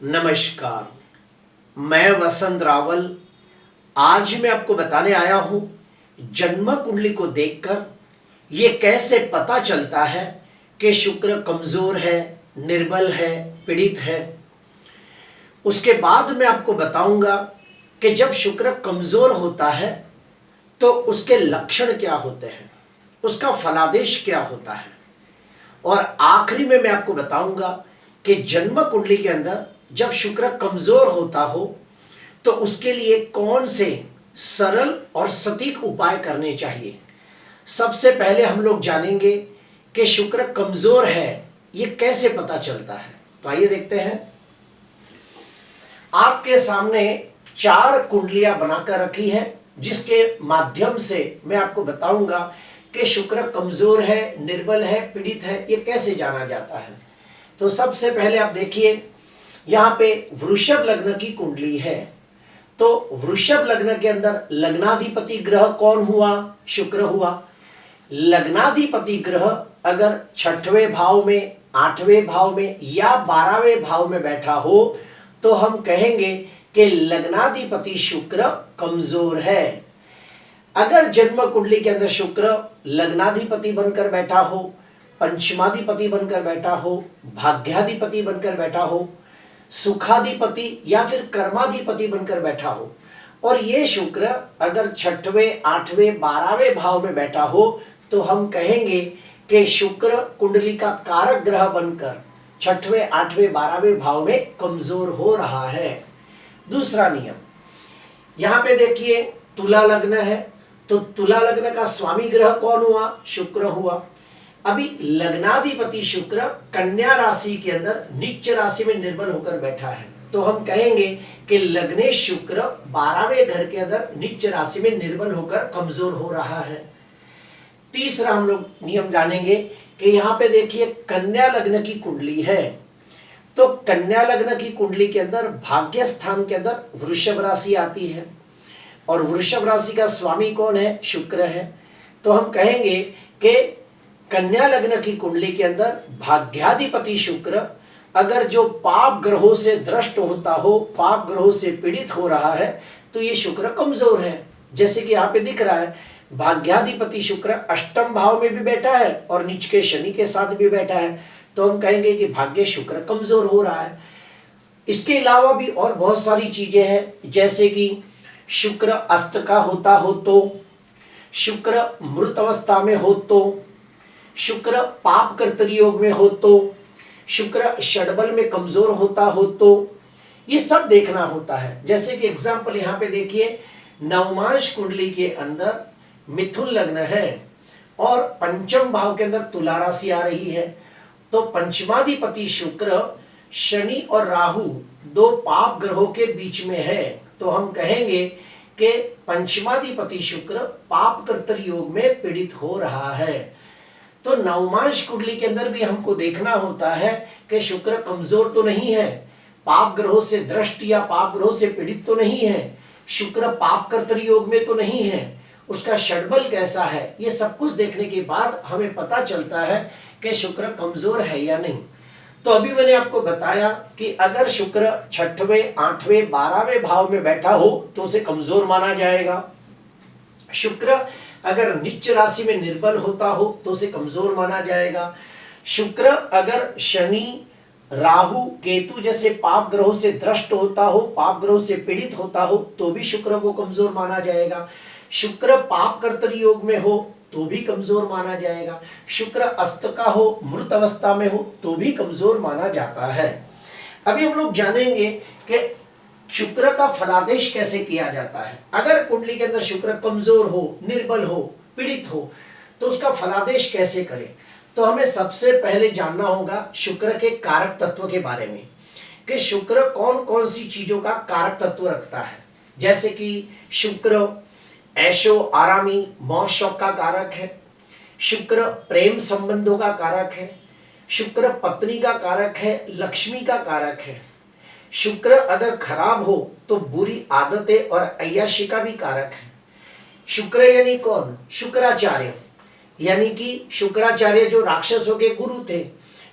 नमस्कार। मैं वसंत रावल। आज मैं आपको बताने आया हूं जन्म कुंडली को देखकर ये कैसे पता चलता है कि शुक्र कमजोर है, निर्बल है, पीड़ित है। उसके बाद मैं आपको बताऊंगा कि जब शुक्र कमजोर होता है तो उसके लक्षण क्या होते हैं, उसका फलादेश क्या होता है, और आखिरी में मैं आपको बताऊंगा कि जन्म कुंडली के अंदर जब शुक्र कमजोर होता हो तो उसके लिए कौन से सरल और सटीक उपाय करने चाहिए। सबसे पहले हम लोग जानेंगे कि शुक्र कमजोर है ये कैसे पता चलता है। तो आइए देखते हैं। आपके सामने 4 कुंडलियां बनाकर रखी है जिसके माध्यम से मैं आपको बताऊंगा कि शुक्र कमजोर है, निर्बल है, पीड़ित है, ये कैसे जाना जाता है। तो सबसे पहले आप देखिए, यहाँ पे वृषभ लग्न की कुंडली है। तो वृषभ लग्न के अंदर लग्नाधिपति ग्रह कौन हुआ? शुक्र हुआ। लग्नाधिपति ग्रह अगर 6वें भाव में, 8वें भाव में या 12वें भाव में बैठा हो तो हम कहेंगे कि लग्नाधिपति शुक्र कमजोर है। अगर जन्म कुंडली के अंदर शुक्र लग्नाधिपति बनकर बैठा हो, पंचमाधिपति बनकर बैठा हो, भाग्याधिपति बनकर बैठा हो, सुखाधिपति या फिर कर्माधिपति बनकर बैठा हो, और ये शुक्र अगर 6वें, 8वें, 12वें भाव में बैठा हो तो हम कहेंगे कि शुक्र कुंडली का कारक ग्रह बनकर 6वें, 8वें, 12वें भाव में कमजोर हो रहा है। दूसरा नियम, यहां पे देखिए तुला लग्न है तो तुला लग्न का स्वामी ग्रह कौन हुआ? शुक्र हुआ। अभी लग्नाधिपति शुक्र कन्या राशि के अंदर नीच राशि में निर्बल होकर बैठा है तो हम कहेंगे कि लग्नेश शुक्र 12वें घर के अंदर नीच राशि में निर्बल होकर कमजोर हो रहा है। तीसरा हम लोग नियम जानेंगे कि यहाँ पे देखिए कन्या लग्न की कुंडली है तो कन्या लग्न की कुंडली के अंदर भाग्य स्थान के अंदर वृषभ राशि आती है और वृषभ राशि का स्वामी कौन है? शुक्र है। तो हम कहेंगे कि कन्या लग्न की कुंडली के अंदर भाग्याधिपति शुक्र अगर जो पाप ग्रहों से द्रष्ट होता हो, पाप ग्रहों से पीड़ित हो रहा है तो ये शुक्र कमजोर है। जैसे कि यहाँ पे दिख रहा है भाग्याधिपति शुक्र 8वें भाव में भी बैठा है और नीच के शनि के साथ भी बैठा है तो हम कहेंगे कि भाग्य शुक्र कमजोर हो रहा है। इसके अलावा भी और बहुत सारी चीजें हैं, जैसे कि शुक्र अस्त का होता हो तो, शुक्र मृत अवस्था में हो तो, शुक्र पाप कर्तरी में हो तो, शुक्र षडबल में कमजोर होता हो तो, ये सब देखना होता है। जैसे कि एग्जाम्पल यहाँ पे देखिए, नवमांश कुंडली के अंदर मिथुन लग्न है और 5वें भाव के अंदर तुला राशि आ रही है तो पंचमाधिपति शुक्र शनि और राहु 2 पाप ग्रहों के बीच में है तो हम कहेंगे कि पंचमाधिपति शुक्र पाप कर्तरी योग में पीड़ित हो रहा है। तो नवमांश कुंडली के अंदर भी हमको देखना होता है कि शुक्र कमजोर तो नहीं है, पाप ग्रहों से द्रष्ट या पाप ग्रहों से पीड़ित तो नहीं है, शुक्र पाप कर्तरी योग में तो नहीं है, उसका षडबल कैसा है, ये सब कुछ देखने के बाद हमें पता चलता है कि शुक्र कमजोर है या नहीं। तो अभी मैंने आपको बताया कि अगर शुक्र 6वें, 8वें, 12वें भाव में बैठा हो तो उसे कमजोर माना जाएगा। शुक्र अगर नीच राशि में निर्बल होता हो तो उसे कमजोर माना जाएगा। शुक्र अगर शनि, राहु, केतु जैसे पाप ग्रहों से द्रष्ट होता हो, पाप ग्रहों से पीड़ित होता हो तो भी शुक्र को कमजोर माना जाएगा। शुक्र पाप कर्तरी योग में हो तो भी कमजोर माना जाएगा। शुक्र अस्त का हो, मृत अवस्था में हो तो भी कमजोर माना जाता है। अभी हम लोग जानेंगे कि शुक्र का फलादेश कैसे किया जाता है। अगर कुंडली के अंदर शुक्र कमजोर हो, निर्बल हो, पीड़ित हो तो उसका फलादेश कैसे करें। तो हमें सबसे पहले जानना होगा शुक्र के कारक तत्व के बारे में कि शुक्र कौन कौन सी चीजों का कारक तत्व रखता है। जैसे कि शुक्र ऐशो आरामी, मौज शौक का कारक है। शुक्र प्रेम संबंधों का कारक है। शुक्र पत्नी का कारक है, लक्ष्मी का कारक है। शुक्र अगर खराब हो तो बुरी आदतें और अय्याशी का भी कारक है। शुक्र यानी कौन? शुक्राचार्य, यानी कि शुक्राचार्य जो राक्षसों के गुरु थे,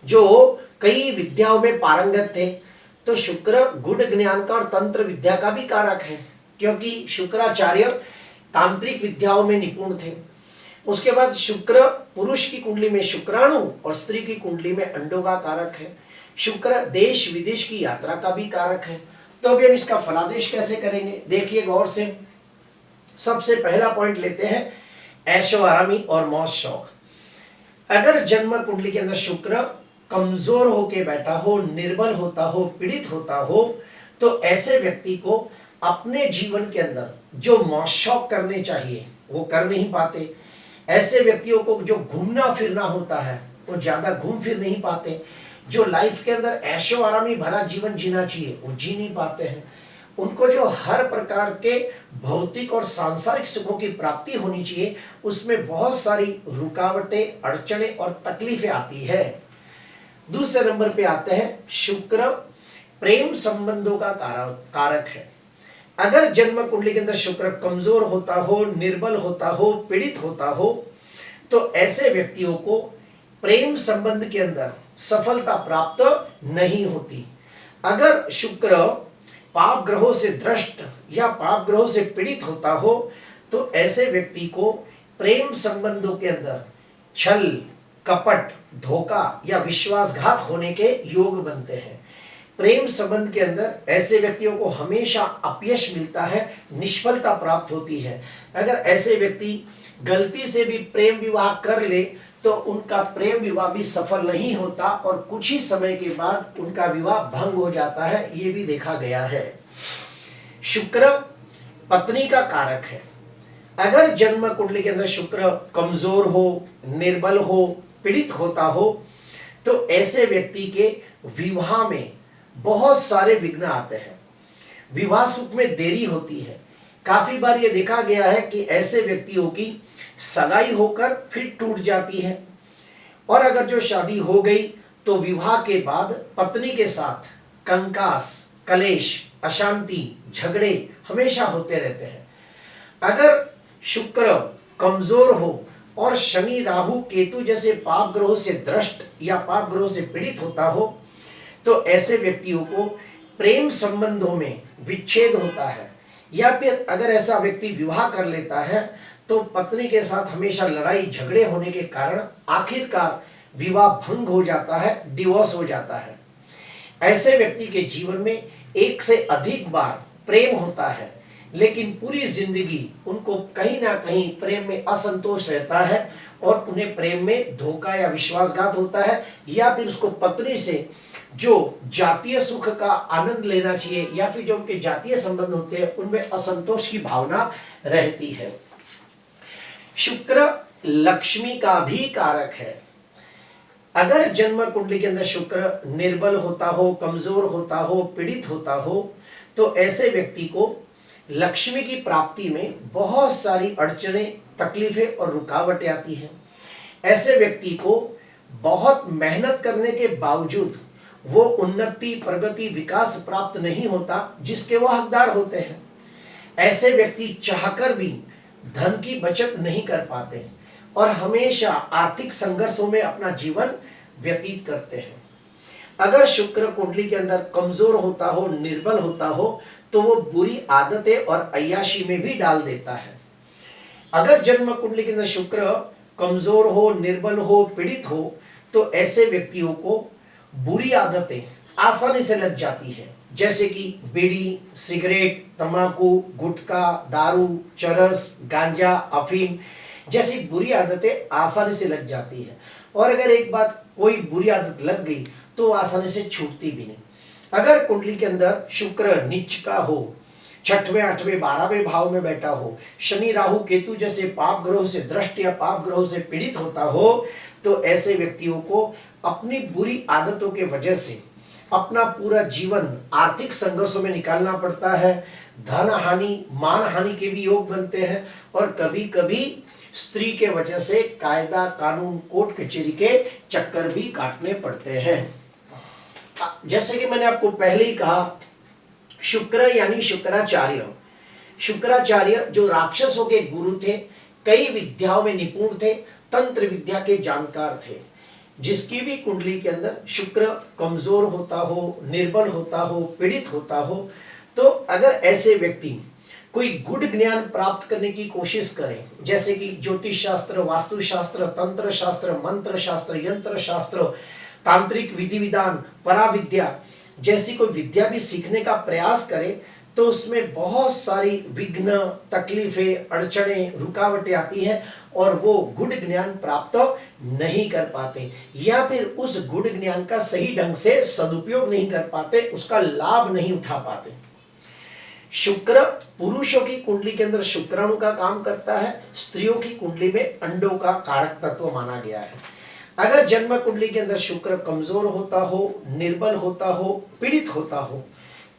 जो कई विद्याओं में पारंगत थे, तो शुक्र गुड़ ज्ञान का और तंत्र विद्या का भी कारक है, क्योंकि शुक्राचार्य तांत्रिक विद्याओं में निपुण थे। उसके बाद शुक्र पुरुष की कुंडली में शुक्राणु और स्त्री की कुंडली में अंडों का कारक है। शुक्र देश विदेश की यात्रा का भी कारक है। तो अभी हम इसका फलादेश कैसे करेंगे, देखिए गौर से। सबसे पहला पॉइंट लेते हैं ऐशो आरामी और मौज शौक। अगर जन्म कुंडली के अंदर शुक्र कमजोर होके बैठा हो, निर्बल होता हो, पीड़ित होता हो, तो ऐसे व्यक्ति को अपने जीवन के अंदर जो मौज शौक करने चाहिए वो कर नहीं पाते। ऐसे व्यक्तियों को जो घूमना फिरना होता है वो ज्यादा घूम फिर नहीं पाते। जो लाइफ के अंदर ऐशो आरामी भरा जीवन जीना चाहिए वो जी नहीं पाते हैं। उनको जो हर प्रकार के भौतिक और सांसारिक सुखों की प्राप्ति होनी चाहिए उसमें बहुत सारी रुकावटें, अड़चनें और तकलीफें आती है। दूसरे नंबर पे आते हैं शुक्र प्रेम संबंधों का कारक है। अगर जन्म कुंडली के अंदर शुक्र कमजोर होता हो, निर्बल होता हो, पीड़ित होता हो, तो ऐसे व्यक्तियों को प्रेम संबंध के अंदर सफलता प्राप्त नहीं होती। अगर शुक्र पाप ग्रहों से द्रष्ट या पाप ग्रहों से पीड़ित होता हो तो ऐसे व्यक्ति को प्रेम संबंधों के अंदर छल, कपट, धोखा या विश्वासघात होने के योग बनते हैं। प्रेम संबंध के अंदर ऐसे व्यक्तियों को हमेशा अपयश मिलता है, निष्फलता प्राप्त होती है। अगर ऐसे व्यक्ति गलती से भी प्रेम विवाह कर ले तो उनका प्रेम विवाह भी सफल नहीं होता और कुछ ही समय के बाद उनका विवाह भंग हो जाता है, ये भी देखा गया है। शुक्र पत्नी का कारक है। अगर जन्म कुंडली के अंदर शुक्र कमजोर हो, निर्बल हो, पीड़ित होता हो तो ऐसे व्यक्ति के विवाह में बहुत सारे विघ्न आते हैं। विवाह सुख में देरी होती है। काफी बार ये देखा गया है कि ऐसे व्यक्तियों की सगाई होकर फिर टूट जाती है, और अगर जो शादी हो गई तो विवाह के बाद पत्नी के साथ कंकास, कलेश, अशांति, झगड़े हमेशा होते रहते हैं। अगर शुक्र कमजोर हो और शनि, राहु, केतु जैसे पाप ग्रहों से द्रष्ट या पाप ग्रहों से पीड़ित होता हो तो ऐसे व्यक्तियों को प्रेम संबंधों में विच्छेद होता है, या फिर अगर ऐसा व्यक्ति विवाह कर लेता है तो पत्नी के साथ हमेशा लड़ाई झगड़े होने के कारण आखिरकार विवाह भंग हो जाता है, डिवोर्स हो जाता है। ऐसे व्यक्ति के जीवन में एक से अधिक बार प्रेम होता है, लेकिन पूरी जिंदगी उनको कहीं ना कहीं प्रेम में असंतोष रहता है और उन्हें प्रेम में धोखा या विश्वासघात होता है, या फिर उसको पत्नी से जो जातीय सुख का आनंद लेना चाहिए या फिर जो उनके जातीय संबंध होते हैं उनमें असंतोष की भावना रहती है। शुक्र लक्ष्मी का भी कारक है। अगर जन्म कुंडली के अंदर शुक्र निर्बल होता हो, कमजोर होता हो, पीड़ित होता हो तो ऐसे व्यक्ति को लक्ष्मी की प्राप्ति में बहुत सारी अड़चनें, तकलीफें और रुकावटें आती हैं। ऐसे व्यक्ति को बहुत मेहनत करने के बावजूद वो उन्नति, प्रगति, विकास प्राप्त नहीं होता जिसके वो हकदार होते हैं। ऐसे व्यक्ति चाहकर भी धन की बचत नहीं कर पाते और हमेशा आर्थिक संघर्षों में अपना जीवन व्यतीत करते हैं। अगर शुक्र कुंडली के अंदर कमजोर होता हो, निर्बल होता हो तो वो बुरी आदतें और अय्याशी में भी डाल देता है। अगर जन्म कुंडली के अंदर शुक्र कमजोर हो, निर्बल हो, पीड़ित हो तो ऐसे व्यक्तियों को बुरी आदतें आसानी से लग जाती है, जैसे कि बीड़ी, सिगरेट, तंबाकू, गुटखा, दारू, चरस, गांजा, अफीम जैसी बुरी आदतें आसानी से लग जाती है। और अगर एक बात कोई बुरी आदत लग गई तो आसानी से छूटती भी नहीं। अगर कुंडली के अंदर शुक्र नीच का हो, 6वें, 8वें, 12वें भाव में बैठा हो, शनि, राहु, केतु जैसे पाप ग्रहों से द्रष्ट या पाप ग्रहों से पीड़ित होता हो तो ऐसे व्यक्तियों को अपनी बुरी आदतों के वजह से अपना पूरा जीवन आर्थिक संघर्षों में निकालना पड़ता है। धन हानि, मान हानि के भी योग बनते हैं और कभी कभी स्त्री के वजह से कायदा, कानून, कोर्ट कचहरी के चक्कर भी काटने पड़ते हैं। जैसे कि मैंने आपको पहले ही कहा, शुक्र यानी शुक्राचार्य। शुक्राचार्य जो राक्षसों के गुरु थे, कई विद्याओं में निपुण थे, तंत्र विद्या के जानकार थे। जिसकी भी कुंडली के अंदर शुक्र कमजोर होता हो, निर्बल होता हो, पीड़ित होता हो, तो अगर ऐसे व्यक्ति कोई गुड़ ज्ञान प्राप्त करने की कोशिश करें, जैसे कि ज्योतिष शास्त्र, वास्तु शास्त्र, तंत्र शास्त्र, मंत्र शास्त्र, यंत्र शास्त्र, तांत्रिक विधि विधान, पराविद्या जैसी कोई विद्या भी सीखने का प्रयास करे, तो उसमें बहुत सारी विघ्न, तकलीफें, अड़चने, रुकावटें आती है और वो गुड़ ज्ञान प्राप्त नहीं कर पाते, या फिर उस गुड़ ज्ञान का सही ढंग से सदुपयोग नहीं कर पाते, उसका लाभ नहीं उठा पाते। शुक्र पुरुषों की कुंडली के अंदर शुक्राणु का काम करता है, स्त्रियों की कुंडली में अंडों का कारक तत्व माना गया है। अगर जन्म कुंडली के अंदर शुक्र कमजोर होता हो, निर्बल होता हो, पीड़ित होता हो,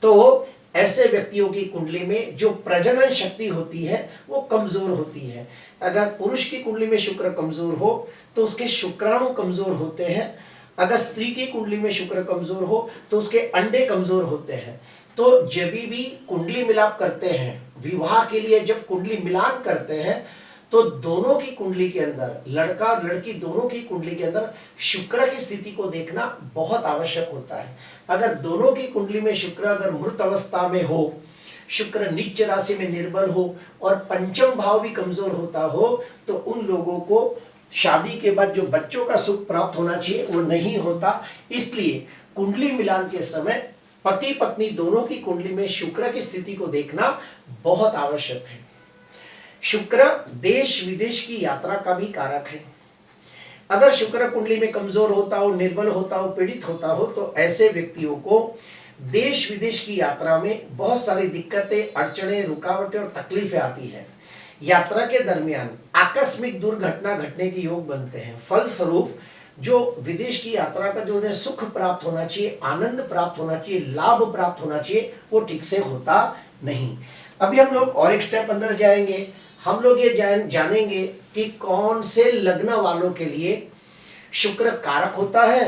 तो ऐसे व्यक्तियों की कुंडली में जो प्रजनन शक्ति होती है वो कमजोर होती है। अगर पुरुष की कुंडली में शुक्र कमजोर हो तो उसके शुक्राणु कमजोर होते हैं। अगर स्त्री की कुंडली में शुक्र कमजोर हो तो उसके अंडे कमजोर होते हैं। तो जब भी कुंडली मिलाप करते हैं, विवाह के लिए जब कुंडली मिलान करते हैं, तो दोनों की कुंडली के अंदर, लड़का और लड़की दोनों की कुंडली के अंदर शुक्र की स्थिति को देखना बहुत आवश्यक होता है। अगर दोनों की कुंडली में शुक्र अगर मृत अवस्था में हो, शुक्र नीच राशि में निर्बल हो और पंचम भाव भी कमजोर होता हो, तो उन लोगों को शादी के बाद जो बच्चों का सुख प्राप्त होना चाहिए वो नहीं होता। इसलिए कुंडली मिलान के समय पति पत्नी दोनों की कुंडली में शुक्र की स्थिति को देखना बहुत आवश्यक है। शुक्र देश विदेश की यात्रा का भी कारक है। अगर शुक्र कुंडली में कमजोर होता हो, निर्बल होता हो, पीड़ित होता हो, तो ऐसे व्यक्तियों को देश विदेश की यात्रा में बहुत सारी दिक्कतें, अड़चने, रुकावटें और तकलीफें आती है। यात्रा के दरमियान आकस्मिक दुर्घटना घटने के योग बनते हैं। फलस्वरूप जो विदेश की यात्रा का जो उन्हें सुख प्राप्त होना चाहिए, आनंद प्राप्त होना चाहिए, लाभ प्राप्त होना चाहिए, वो ठीक से होता नहीं। अभी हम लोग और एक स्टेप अंदर जाएंगे। हम लोग ये जानेंगे कि कौन से लग्न वालों के लिए शुक्र कारक होता है,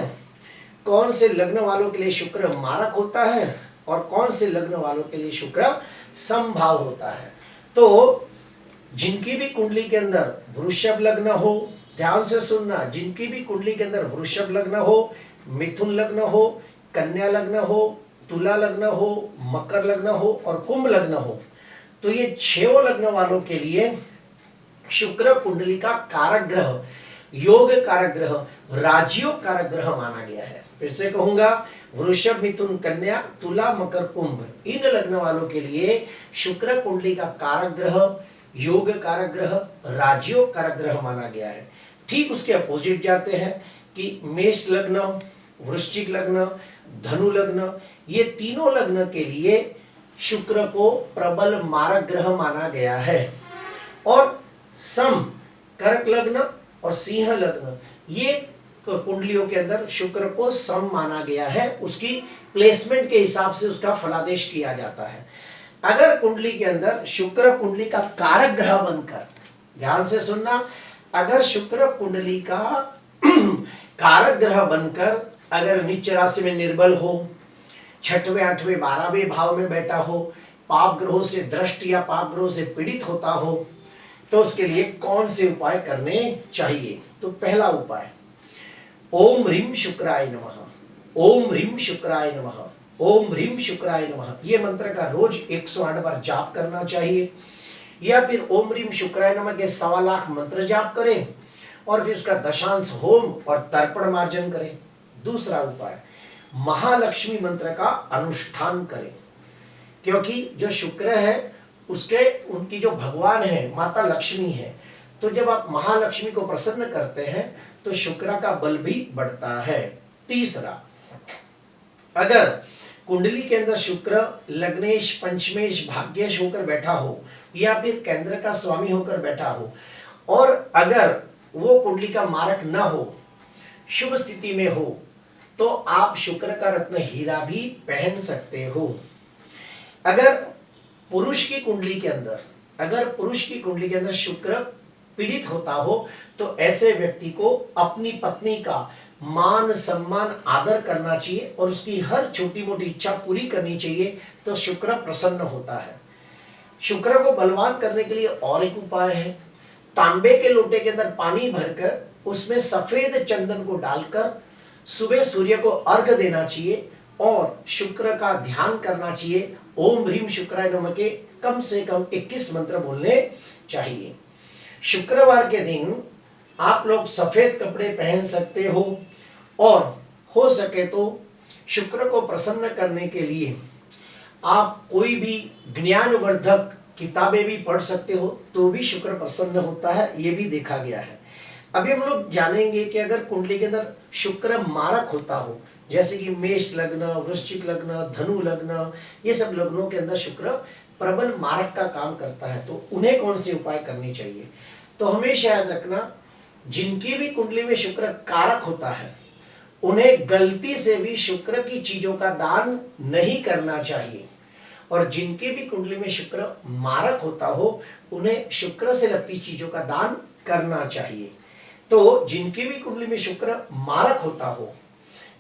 कौन से लग्न वालों के लिए शुक्र मारक होता है और कौन से लग्न वालों के लिए शुक्र समभाव होता है। तो जिनकी भी कुंडली के अंदर वृषभ लग्न हो, ध्यान से सुनना, जिनकी भी कुंडली के अंदर वृषभ लग्न हो, मिथुन लग्न हो, कन्या लग्न हो, तुला लग्न हो, मकर लग्न हो और कुंभ लग्न हो, तो ये 6 लग्न वालों के लिए शुक्र कुंडली का कारक ग्रह, योग कारक ग्रह, राजयोग कारक ग्रह माना गया है। फिर से कहूंगा, वृषभ, मिथुन, कन्या, तुला, मकर, कुंभ, इन लग्न वालों के लिए शुक्र कुंडली का कारक ग्रह, योग कारक ग्रह, राजयोग कारक ग्रह माना गया है। ठीक उसके अपोजिट जाते हैं कि मेष लग्न, वृश्चिक लग्न, धनु लग्न, ये तीनों लग्न के लिए शुक्र को प्रबल मारक ग्रह माना गया है। और सम, कर्क लग्न और सिंह लग्न, ये कुंडलियों के अंदर शुक्र को सम माना गया है। उसकी प्लेसमेंट के हिसाब से उसका फलादेश किया जाता है। अगर कुंडली के अंदर शुक्र कुंडली का कारक ग्रह बनकर, ध्यान से सुनना, अगर शुक्र कुंडली का कारक ग्रह बनकर अगर नीच राशि में निर्बल हो, 6वें, 8वें, 12वें भाव में बैठा हो, पाप ग्रहों से दृष्ट या पाप ग्रहों से पीड़ित होता हो, तो उसके लिए कौन से उपाय करने चाहिए? तो पहला उपाय, ओम ह्रीम शुक्राय नमः, ओम ह्रीम शुक्राय नमः, ओम ह्रीम शुक्राय नमः, ये मंत्र का रोज 108 बार जाप करना चाहिए। या फिर ओम ह्रीम शुक्राय नमः के 1.25 लाख मंत्र जाप करें और फिर उसका दशांश होम और तर्पण मार्जन करें। दूसरा उपाय, महालक्ष्मी मंत्र का अनुष्ठान करें, क्योंकि जो शुक्र है उसके, उनकी जो भगवान है माता लक्ष्मी है, तो जब आप महालक्ष्मी को प्रसन्न करते हैं तो शुक्र का बल भी बढ़ता है। तीसरा, अगर कुंडली के अंदर शुक्र लग्नेश, पंचमेश, भाग्येश होकर बैठा हो या फिर केंद्र का स्वामी होकर बैठा हो और अगर वो कुंडली का मारक न हो, शुभ स्थिति में हो, तो आप शुक्र का रत्न हीरा भी पहन सकते हो। अगर पुरुष की कुंडली के अंदर, अगर पुरुष की कुंडली के अंदर शुक्र पीड़ित होता हो, तो ऐसे व्यक्ति को अपनी पत्नी का मान, सम्मान, आदर करना चाहिए और उसकी हर छोटी मोटी इच्छा पूरी करनी चाहिए, तो शुक्र प्रसन्न होता है। शुक्र को बलवान करने के लिए और एक उपाय है, तांबे के लोटे के अंदर पानी भरकर उसमें सफेद चंदन को डालकर सुबह सूर्य को अर्घ देना चाहिए और शुक्र का ध्यान करना चाहिए। ओम ह्रीम शुक्राय नमः के कम से कम 21 मंत्र बोलने चाहिए। शुक्रवार के दिन आप लोग सफेद कपड़े पहन सकते हो और हो सके तो शुक्र को प्रसन्न करने के लिए आप कोई भी ज्ञानवर्धक किताबें भी पढ़ सकते हो, तो भी शुक्र प्रसन्न होता है, ये भी देखा गया है। अभी हम लोग जानेंगे कि अगर कुंडली के अंदर शुक्र मारक होता हो, जैसे कि मेष लग्न, वृश्चिक लग्न, धनु लग्न, ये सब लग्नों के अंदर शुक्र प्रबल मारक का काम करता है, तो उन्हें कौन से उपाय करने चाहिए। तो हमेशा याद रखना, जिनकी भी कुंडली में शुक्र कारक होता है उन्हें गलती से भी शुक्र की चीजों का दान नहीं करना चाहिए, और जिनकी भी कुंडली में शुक्र मारक होता हो उन्हें शुक्र से लगती चीजों का दान करना चाहिए। तो जिनकी भी कुंडली में शुक्र मारक होता हो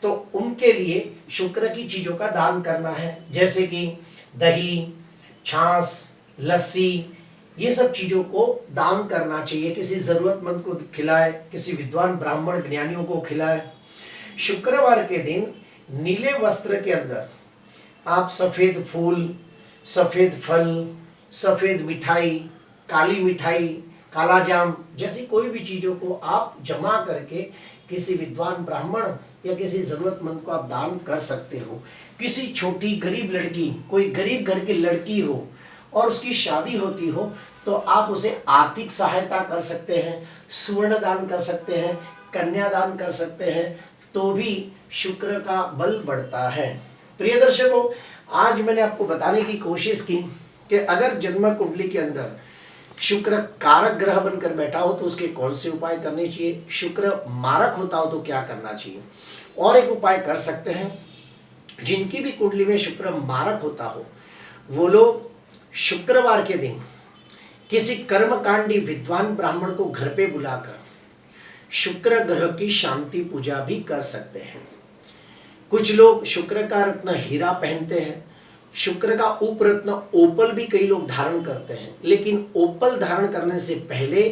तो उनके लिए शुक्र की चीजों का दान करना है, जैसे कि दही, छाछ, लस्सी, ये सब चीजों को दान करना चाहिए। किसी जरूरतमंद को खिलाए, किसी विद्वान ब्राह्मण ज्ञानियों को खिलाए। शुक्रवार के दिन नीले वस्त्र के अंदर आप सफेद फूल, सफेद फल, सफेद मिठाई, काली मिठाई, काला जाम जैसी कोई भी चीजों को आप जमा करके किसी विद्वान ब्राह्मण या किसी जरूरतमंद को आप दान कर सकते हो। किसी छोटी गरीब लड़की, कोई गरीब घर की लड़की हो और उसकी शादी होती हो तो आप उसे आर्थिक सहायता कर सकते हैं, स्वर्ण दान कर सकते हैं, कन्यादान कर सकते हैं, तो भी शुक्र का बल बढ़ता है। प्रिय दर्शकों, आज मैंने आपको बताने की कोशिश की कि अगर जन्म कुंडली के अंदर शुक्र कारक ग्रह बनकर बैठा हो तो उसके कौन से उपाय करने चाहिए, शुक्र मारक होता हो तो क्या करना चाहिए। और एक उपाय कर सकते हैं, जिनकी भी कुंडली में शुक्र मारक होता हो वो लोग शुक्रवार के दिन किसी कर्मकांडी विद्वान ब्राह्मण को घर पे बुलाकर शुक्र ग्रह की शांति पूजा भी कर सकते हैं। कुछ लोग शुक्र का रत्न हीरा पहनते हैं, शुक्र का उपरत्न ओपल भी कई लोग धारण करते हैं, लेकिन ओपल धारण करने से पहले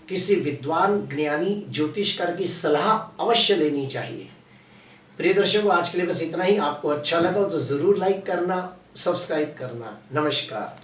किसी विद्वान ज्ञानी ज्योतिषकार की सलाह अवश्य लेनी चाहिए। प्रिय दर्शकों, आज के लिए बस इतना ही। आपको अच्छा लगा तो जरूर लाइक करना, सब्सक्राइब करना। नमस्कार।